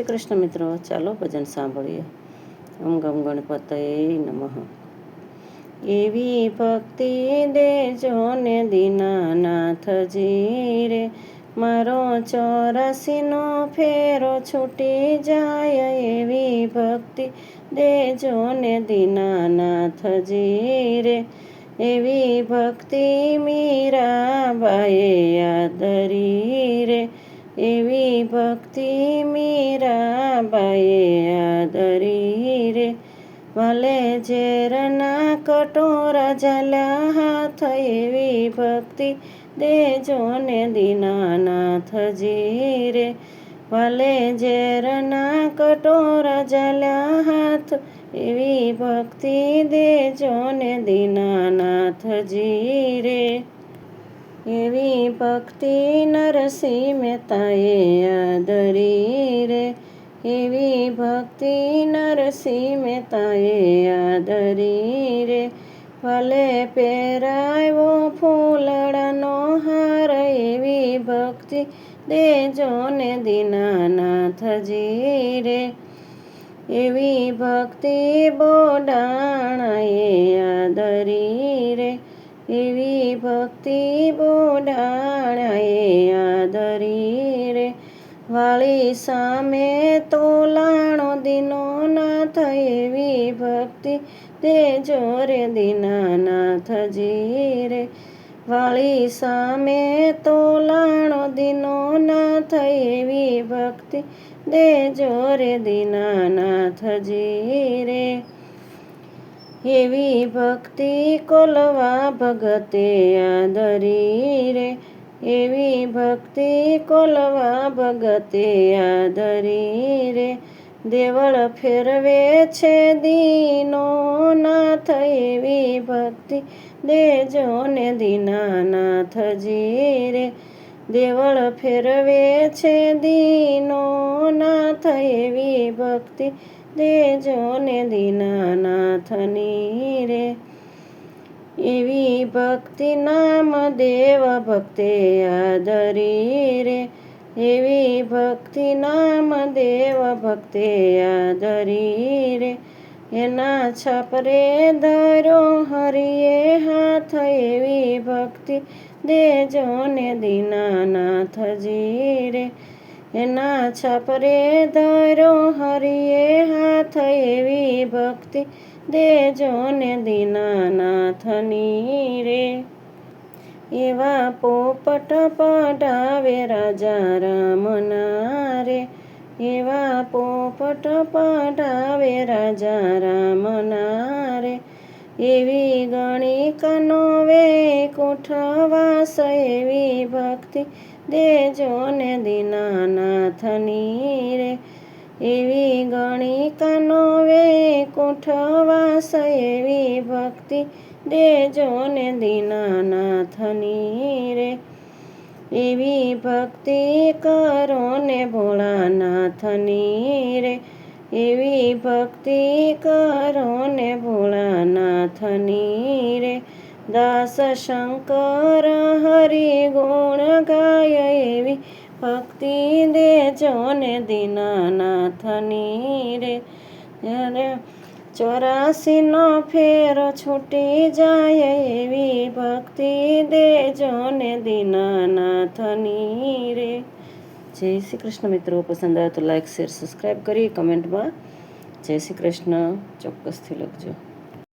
શ્રી કૃષ્ણ મિત્રો, ચાલો ભજન સાંભળીએ. ઓમ ગમ ગણપતયે નમઃ. એવી ભક્તિ દેજો ને દીનાનાથજી રે, મારો 84નો ફેરો છૂટી જાય. એવી ભક્તિ દેજો ને દીનાનાથજી રે, એવી ભક્તિ મીરાબાઈએ આદરી રે, એવી ભક્તિ મીરાબાઈએ આદરી રે. ભલે ઝેરના કટોરા ઝાલ્યા હાથ, એવી ભક્તિ દેજો ને દીનાનાથજી રે, ભલે ઝેરના કટોરા ઝાલ્યા હાથ, એવી ભક્તિ દેજો ને દીનાનાથજી રે. એવી ભક્તિ નરસિંહ મહેતાએ આદરી રે, એવી ભક્તિ નરસિંહ મહેતાએ આદરી રે. ભલે પહેરાવ્યો ફૂલડાનો હાર, એવી ભક્તિ દેજો ને દીનાનાથજી રે, એવી ભક્તિ બોડાણાએ આદરી રે, એવી ભક્તિ બોડાણાએ આદરી રે. વાળી સામે તોલાણો દીનો નાથ, એવી ભક્તિ દેજો રે દીનાનાથજી રે, વાળી સામે તોલાણો દીનો નાથ, એવી ભક્તિ દેજો રે દીનાનાથજી રે. એવી ભક્તિ કોલવા ભગતે આદરી રે, એવી ભક્તિ કોલવા ભગતે આદરી રે. દેવળ ફેરવે છે દીનો નાથ, એવી ભક્તિ દેજો ને દીનાનાથજી રે, દેવળ ફેરવે છે દીનો નાથ, એવી ભક્તિ દેજો ને દીનાનાથની રે. એવી ભક્તિ નામ દેવ ભક્તે આદરી રે, એવી ભક્તિ નામ દેવ ભક્તે આદરી રે. એના છપરે ધર્યો હરિએ હાથ, એવી ભક્તિ દેજો ને દીનાનાથજી રે, એના છપરે ધર્યો હરિએ હાથ, એવી ભક્તિ દેજો ને દીનાનાથની રે. એવા પોપટ પઢાવે રાજા રામના રે, એવા પોપટ પઢાવે રાજા રામના રે. એવી ગણિકાનો વૈકુંઠવાસ, એવી ભક્તિ દેજો ને દીનાનાથની રે, એવી ગણિકાનો વૈકુંઠવાસ, એવી ભક્તિ દેજો ને દીનાનાથની રે. એવી ભક્તિ કરો ને ભોળાનાથની રે, એવી ભક્તિ કરો ને ભોળાનાથની રે. દાસ શંકર હરિ ગુણ ગાય, એવી ભક્તિ દેજો ને દીનાનાથની રે. 84નો ફેરો છૂટી જાય, એવી ભક્તિ દેજો ને દીનાનાથની રે. જય શ્રી કૃષ્ણ મિત્રો, પસંદ આવે તો લાઈક શેર સબસ્ક્રાઈબ કરી કમેન્ટમાં જય શ્રી કૃષ્ણ ચોક્કસથી લખજો.